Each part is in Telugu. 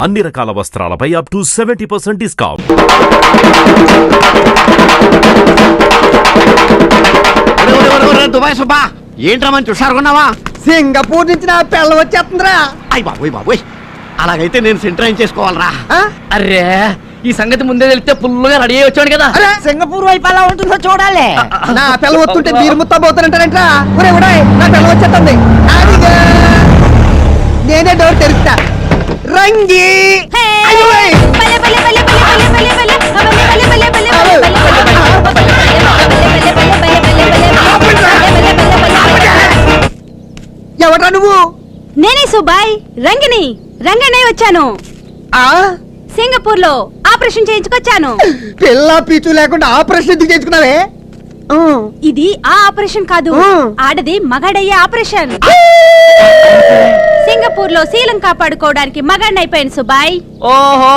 అన్ని రకాల వస్త్రాలపై up to 70% discount. Dubai Subba ఏంట్రా మంచి హుషారుకున్నావా? సింగపూర్ నుంచి నా పిల్ల వచ్చేస్తుందిరా. అయ్యి బాబోయ్ బాబోయ్, అలాగైతే నేను సెంట్రైన్ చేసుకోవాలరా. అరే ఈ సంగతి ముందే తెలిస్తే ఫుల్గా రెడీ అయ్యి వచ్చాడు కదా. సింగపూర్ వైపు ఎలా ఉంటుందో చూడాలి. నా పిల్ల వస్తుంటే మీరు ముత్తబోతానంటారంట్రా. నా పిల్ల వచ్చేస్తుంది. నేనే డోర్ తెరుస్తా. రంగి ఎవడ్రా నువ్వు? నేనే సుబాయ్, రంగిని రంగనే వచ్చాను. సింగపూర్ లో ఆపరేషన్ చేయించుకొచ్చాను. పిల్ల పీచు లేకుండా ఆపరేషన్ ఎందుకు చేయించుకున్నావే? ఇది ఆ ఆపరేషన్ కాదు, ఆడది మగాడయ్యే ఆపరేషన్. సింగపూర్ లో శీలం కాపాడుకోవడానికి మగాడిని అయిపోయాను సుబాయ్. ఓహో,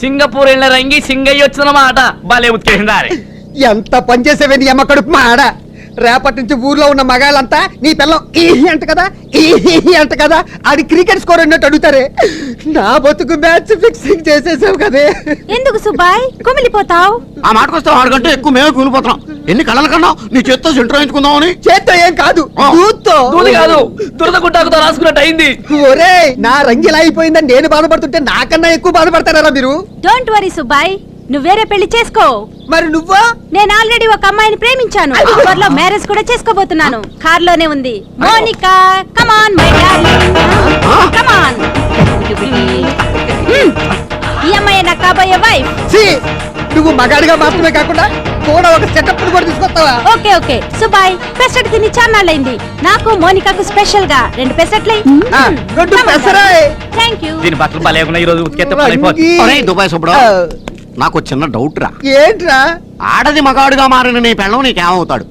సింగపూర్ వెళ్ళిన రంగి సింగయ్య వచ్చినమాట. భలే ఉత్కేసిందా? ఎంత పనిచేసేవే నీ అమ్మ కడుపు మాడ. రేపటి నుంచి ఊర్లో ఉన్న మగాళ్ళంతా నీ పిల్లం ఈహి అంట కదా, ఈహి అంట కదా, అది క్రికెట్ స్కోర్ అన్నట్టు అడుగుతారే. నా బతుకు మ్యాచ్ ఫిక్సింగ్ చేసేసావు కదే. ఎందుకు సుబాయ్ కుమిలిపోతావు? ఆ మాటకొస్తే వాడికంటే ఎక్కువ మేమే కూలిపోతున్నాం. ఎన్ని కళలు కన్నావు నీ చేత్తో సెంట్రైంచుకుందామని. చేత్తో ఏం కాదు, దూది కాదు, దురద గుడ్డాకుతో రాసుకున్నట్టు అయింది. ఒరే నా రంగిలా అయిపోయిందని నేను బాధపడుతుంటే నాకన్నా ఎక్కువ బాధపడతారా మీరు? డోంట్ వరీ సుబాయ్, నువ్వు వేరే పెళ్లి చేసుకో. మరి నువ్వా? నేను ఆల్రెడీ ఒక అమ్మాయిని ప్రేమించాను. త్వరలో మ్యారేజ్ కూడా చేసుకోబోతున్నాను. కార్ లోనే ఉంది. మోనికా కమాన్ మై డార్లింగ్, కమాన్. ఈ అమ్మాయి నా కాబోయే వైఫ్. నువ్వు మగాడిగా మాత్రమే కాకుండా కూడా ఒక సెటప్ కూడా తీసుకొస్తావా? ఓకే ఓకే సుబాయ్, పెసరట్ తిని చాన్నాళ్ళైంది. నాకు మోనికాకు స్పెషల్ గా 2 పెసరట్లే. Thank you. దీని బట్టలు భలేకున్నా ఈ రోజు ఉతికేస్తే దుబాయ్ సుబ్బడు, నాకు చిన్న డౌట్ రా. ఏంట్రా? ఆడది మగాడుగా మారిన నీ పెళ్ళం నీకేమవుతాడు?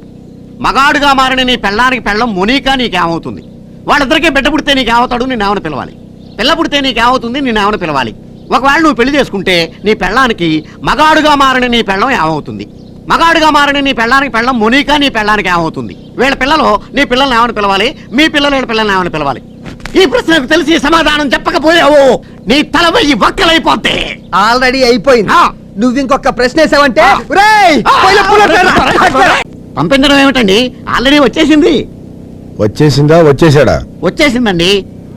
మగాడుగా మారిన నీ పెళ్ళానికి పెళ్ళం మునీకా నీకేమవుతుంది? వాళ్ళిద్దరికీ బిడ్డ పుడితే నీకేమవుతాడు? నేనేమని పిలవాలి? పిల్ల పుడితే నీకేమవుతుంది? నేనేమని పిలవాలి? ఒకవేళ నువ్వు పెళ్లి చేసుకుంటే నీ పెళ్ళానికి మగాడుగా మారిన నీ పెళ్ళం ఏమవుతుంది? మగాడుగా మారిన నీ పెళ్ళానికి పెళ్ళం మునీకా నీ పెళ్ళానికి ఏమవుతుంది? వీళ్ళ పిల్లలు నీ పిల్లల్ని ఏమని పిలవాలి? మీ పిల్లలు వీళ్ళ పిల్లల్ని ఏమని పిలవాలి? ఈ ప్రశ్నకు తెలిసి సమాధానం చెప్పకపోయావు నీ తల వెయ్యి వక్కలైపోతే. ఆల్రెడీ అయిపోయింది. నువ్వు ఇంకొక ప్రశ్న వేసావంటే పంపించడం ఏమిటండి? ఆల్రెడీ వచ్చేసింది. వచ్చేసిందా? వచ్చేసాడా? వచ్చేసిందండి.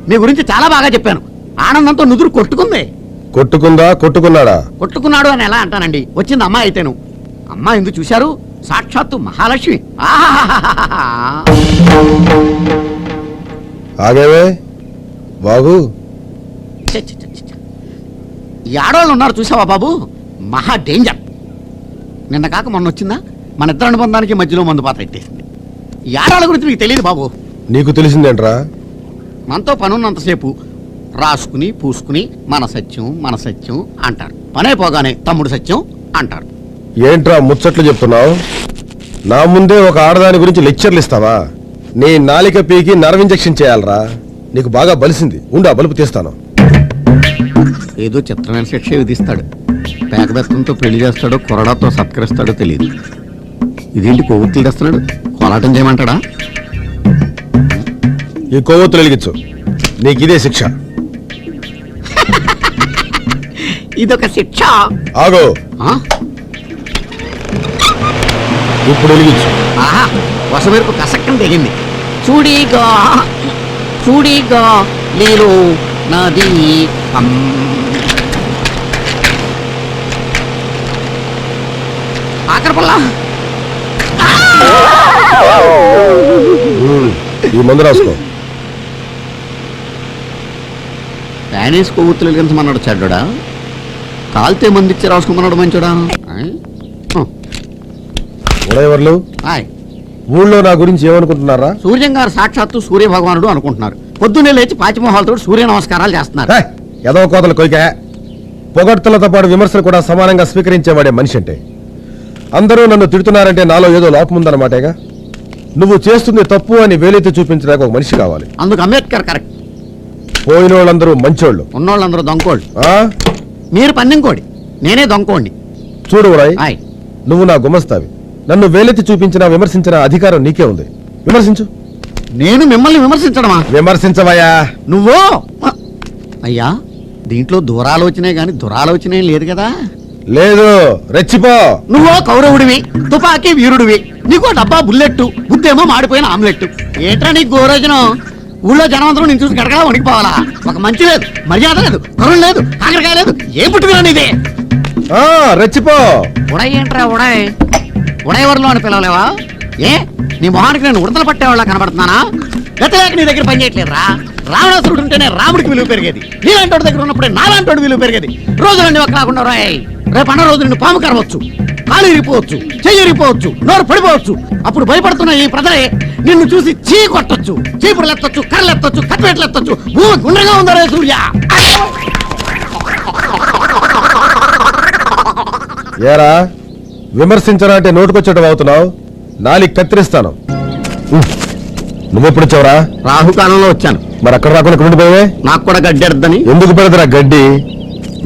మీ గురించి చాలా బాగా చెప్పాను. ఆనందంతో నుదురు కొట్టుకుంది. కొట్టుకుందా? కొట్టుకున్నాడా? కొట్టుకున్నాడు అని ఎలా అంటానండి? వచ్చింది అమ్మాయి అయితేను. అమ్మాయి ఎందుకు చూశారు? సాక్షాత్తు మహాలక్ష్మి. ఆగేవే బాబు. ఈ ఆడవాళ్ళు ఉన్నారు చూసావా బాబు, మహా డేంజర్. నిన్న కాక మొన్న వచ్చిందా మన ఇద్దరు అనుబంధానికి మధ్యలో మందు పాత్ర ఎట్టేసింది. ఈ ఆడవాళ్ళ గురించి మీకు తెలియదు బాబు. నీకు తెలిసిందేంట్రా? మనతో పనున్నంతసేపు రాసుకుని పూసుకుని మన సత్యం అంటారు. పనైపోగానే తమ్ముడు సత్యం అంటారు. ఏంట్రా ముచ్చట్లు చెప్తున్నావు? నా ముందే ఒక ఆడదాని గురించి లెక్చర్లు ఇస్తావా? నీ నాలిక పీకి నర్వ్ ఇంజెక్షన్ చేయాలరా. నీకు బాగా బలిసింది. ఉండు, ఆ బలుపు తీస్తాను. ఏదో చిత్రమైన శిక్ష విధిస్తాడు. పేకబెత్తంతో పెళ్లి చేస్తాడో కొరడాతో సత్కరిస్తాడో తెలియదు. ఇదేంటి కొవ్వొత్తులు తెస్తున్నాడు? కోలాటం చేయమంటాడా? ఈ కొవ్వొత్తులు వెలిగించు. నీకు ఇదే శిక్ష. ఇదొక శిక్ష. ఆగో, ఇప్పుడు వెలిగించు. ఆహా, వసమెరుపు కసక్కం తెగింది. చూడిగా నేను నది ఆకరపల్లా. ఈ మందు రాసుకో. ప్యానేస్ కొవ్వొత్తులు వెలిగించమన్నాడు చెడ్డా. కాల్తే మందిచ్చి రాసుకోమన్నాడు మంచోడా. ఉడయవర్లు ఊళ్ళో నా గురించి ఏమనుకుంటున్నారా? సూర్యం గారు సాక్షాత్తు సూర్య భగవానుడు అనుకుంటున్నారు. పొద్దున్నే లేచి పాచిమోహాలతో సూర్య నమస్కారాలు చేస్తున్నారు. ఏదో కోతలు కొయ్క. పొగడ్తలతో పాటు విమర్శలు కూడా సమానంగా స్వీకరించేవాడే మనిషి అంటే. అందరూ నన్ను తిడుతున్నారంటే నాలో ఏదో లోపం ఉందన్నమాటేగా. నువ్వు చేస్తుంది తప్పు అని వేలైతే చూపించడానికి ఒక మనిషి కావాలి. అందుకు అంబేద్కర్ కరెక్ట్. పోయిన వాళ్ళందరూ మంచోళ్ళు, ఉన్నోళ్ళందరూ దొంకోళ్ళు. మీరు పన్నెంకోడి, నేనే దొంకోండి. చూడు ఉడాయ్, నువ్వు నా గుమస్తావి. నన్ను వేలెత్తి చూపించిన విమర్శించిన అధికారం నీకే ఉంది. విమర్శించు. నేను మిమ్మల్ని విమర్శించడమా? విమర్శించవయ్యా. నువ్వు అయ్యా దీంట్లో దూరాలోచనే గాని దురాలోచనే లేదు కదా. లేదు, రెచ్చిపో. నువ్వో కౌరవుడివి, తుపాకీ వీరుడివి, నీకో డబ్బా బుల్లెట్టు, బుద్ధేమో మాడిపోయిన ఆమ్లెట్. ఏంట్రా నీకు గోరోజనం? ఊళ్ళో జనమంతరం నేను చూసి గడగడా వణికిపోవాలా? ఒక మంచి లేదు, మర్యాద లేదు, కరుణ లేదు, కాకరకాయ లేదు, ఏం పుట్టుకురా నీదే? రెచ్చిపో. ఉడయ్ ఏంట్రా ఉడయ్? ఉడయవరిలో అని పిలవలేవా? ఏ నీ మొహానికి నేను ఉడతలు పట్టేవాళ్ళ కనబడుతున్నానా? గతలేక నీ దగ్గర పని చేయట్లేదురా. రావణాసురుడు ఉంటేనే రాముడికి విలువ పెరిగేది, నీలాంటి వాడి దగ్గర ఉన్నప్పుడే నాలాంటి విలువ పెరిగేది. రోజులన్నీ ఒక కాకుండా రాయ్. రేపు అన్న రోజు నిన్ను పాము కరవచ్చు, కాలు ఇరిపోవచ్చు, చెయ్యి ఇరిపోవచ్చు, నోరు పడిపోవచ్చు. అప్పుడు భయపడుతున్న ఈ ప్రజలే నిన్ను చూసి చీ కొట్టొచ్చు, చీపురులు ఎత్తొచ్చు, కర్రలు ఎత్తొచ్చు, కత్తిపేటలు ఎత్తొచ్చు. భూమి గుండ్రగా ఉందా రే సూర్య? ఏరా, విమర్శించరా అంటే నోటుకొచ్చేటం అవుతున్నావు. నాలికి కత్తిరిస్తాను. నువ్వెప్పుడు వచ్చావురా? రాహుకాలంలో వచ్చాను. మరి అక్కడ రాకుండా ఇక్కడ ఉండిపోయావే? నాకు కూడా గడ్డెడద్దని. ఎందుకు పెడతారా గడ్డి?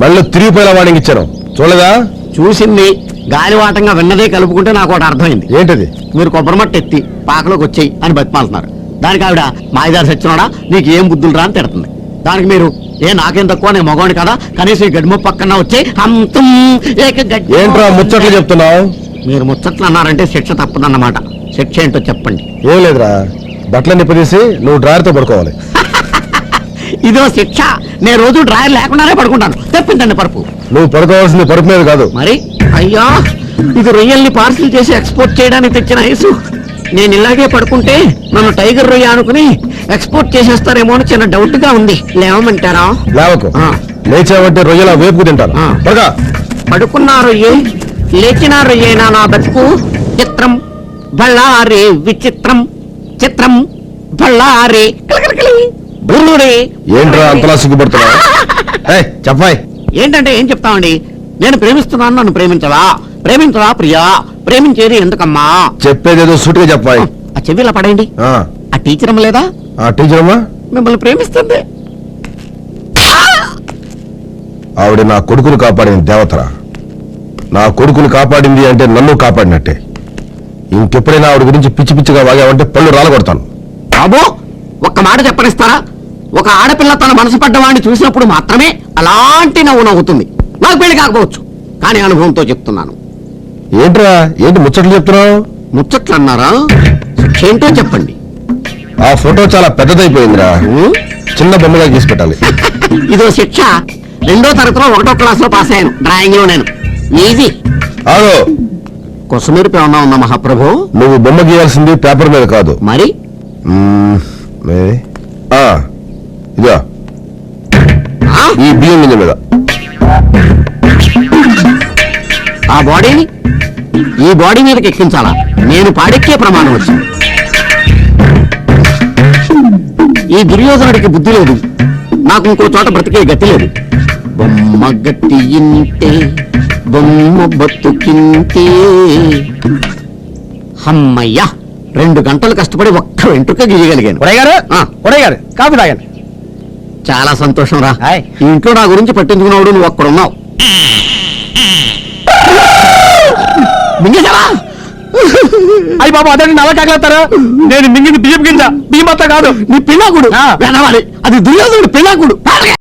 మళ్ళీ తిరిగిపోయేలా వాడికి ఇచ్చాను, చూడలేదా? చూసింది గాలివాటంగా విన్నదే కలుపుకుంటే నాకు ఒకటి అర్థమైంది. ఏంటది? మీరు కొబ్బరిమట్ట ఎత్తి పాకలోకి వచ్చేయి అని బతిమాలుతున్నారు. దానికి ఆవిడ మాయదారి సచ్చినోడా నీకు ఏం బుద్ధులు రా అని తిడుతుంది. దానికి మీరు నాకేం తక్కువ, నేను మగవాడి కదా, కనీసం ఈ గడ్డి పక్కన వచ్చి ఏంట్రా ముచ్చట్లు చెప్తున్నావు? మీరు ముచ్చట్లు అన్నారంటే శిక్ష తప్పదన్నమాట. శిక్ష ఏంటో చెప్పండి. ఏం లేదురా, బట్టలన్నీ నిప్పదీసి నువ్వు డ్రాయర్తో పడుకోవాలి. ఇదో శిక్ష. నేను రోజు డ్రాయర్ లేకుండానే పడుకుంటాను. తెప్పించండి పరుపు. నువ్వు పడుకోవాల్సింది పరుపు మీద కాదు. మరి అయ్యా, ఇది రొయ్యల్ని పార్సిల్ చేసి ఎక్స్పోర్ట్ చేయడానికి తెచ్చిన ఐసు. నేను ఇలాగే పడుకుంటే నన్ను టైగర్ రొయ్య అనుకుని ఎక్స్పోర్ట్ చేసేస్తారేమో అని చిన్న డౌట్ గా ఉంది. లేవమంటారా? లేవకు. లేచావంటే రొయ్యలా వేపుకు తింటాను. పడుకో. పడుకున్న రొయ్యే, లేచిన రొయ్యేనా నా బతుకు? చిత్రం బళ్ళారే విచిత్రం, చిత్రం బళ్ళారే బుర్రుడే. ఏంట్రా అంతలా సిగ్గుపడుతున్నావు? చెప్పాయ్. ఏంటంటే ఏం చెప్తామండి? నేను ప్రేమిస్తున్నాను, నన్ను ప్రేమించవా? ప్రేమించవా ప్రియా? ప్రేమించేది ఎందుకమ్మా? చెప్పేదేదో సూటిగా చెప్పాయ్. ఆ చెవిలా పడేయండి. ఆ టీచర్ అమ్మ లేదా? ఆ టీచర్ అమ్మా మిమ్మల్ని ప్రేమిస్తుంది. ఆవిడ నా కొడుకును కాపాడిన దేవతరా. నా కొడుకును కాపాడింది అంటే నన్ను కాపాడినట్టే. ఇంకెప్పుడైనా ఆవిడ గురించి పిచ్చి పిచ్చిగా వాగావంటే పళ్ళు రాలగొడతాను. బాబు, ఒక్క మాట చెప్పనిస్తారా? ఒక ఆడపిల్ల తన మనసు పడ్డవాడిని చూసినప్పుడు మాత్రమే అలాంటి నవ్వు నవ్వుతుంది. నాకు పెళ్లి కాకపోవచ్చు, కానీ అనుభవంతో చెప్తున్నాను. ఏంట్రా, ఏంటి ముచ్చట్లు చెప్తున్నావు? ముచ్చట్లు అన్నారా? శిక్ష ఏంటో చెప్పండి. ఆ ఫోటో చాలా పెద్దదైపోయిందిరా, చిన్న బొమ్మగా గీసి పెట్టాలి. ఇదో శిక్ష. 2వ తరగతిలో 1వ క్లాస్ లో పాస్ అయ్యాను డ్రాయింగ్ లో. నేను ఈజీ. ఆగో, కొసమీరు ఏమన్నా ఉందా మహాప్రభు? నువ్వు బొమ్మ గీయాల్సింది పేపర్ మీద కాదు. మరి ఇదిగో ఈ బియ్యం గింజ మీద. ఆ బాడీని ఈ బాడీ మీదకి ఎక్కించాలా? నేను పాడెక్కే ప్రమాణం వచ్చింది. ఈ దుర్యోధనుడికి బుద్ధి లేదు, నాకు ఇంకో చోట బ్రతికే గతి లేదు. బొమ్మ గట్టి ఇంటే బొమ్మ బతుకింతే. అమ్మయ్యా, 2 గంటలు కష్టపడి ఒక్క వెంట్రుక గీయగలిగాను. గారు కాఫీ తాగండి. చాలా సంతోషం రా. హాయ్. ఈ ఇంట్లో నా గురించి పట్టించుకున్నాడు నువ్వు ఒక్కడున్నావు. మింగేశావా? అయ్యి బాబు, అదే నల్ల కాగలుగుతారా? నేను మింగింది బియ్యం గింజ, బియ్యం అంతా కాదు. నీ పిల్లాకుడు వెనవాలి. అది దుర్యోధనుడు పిల్లాకుడు. పాడగే.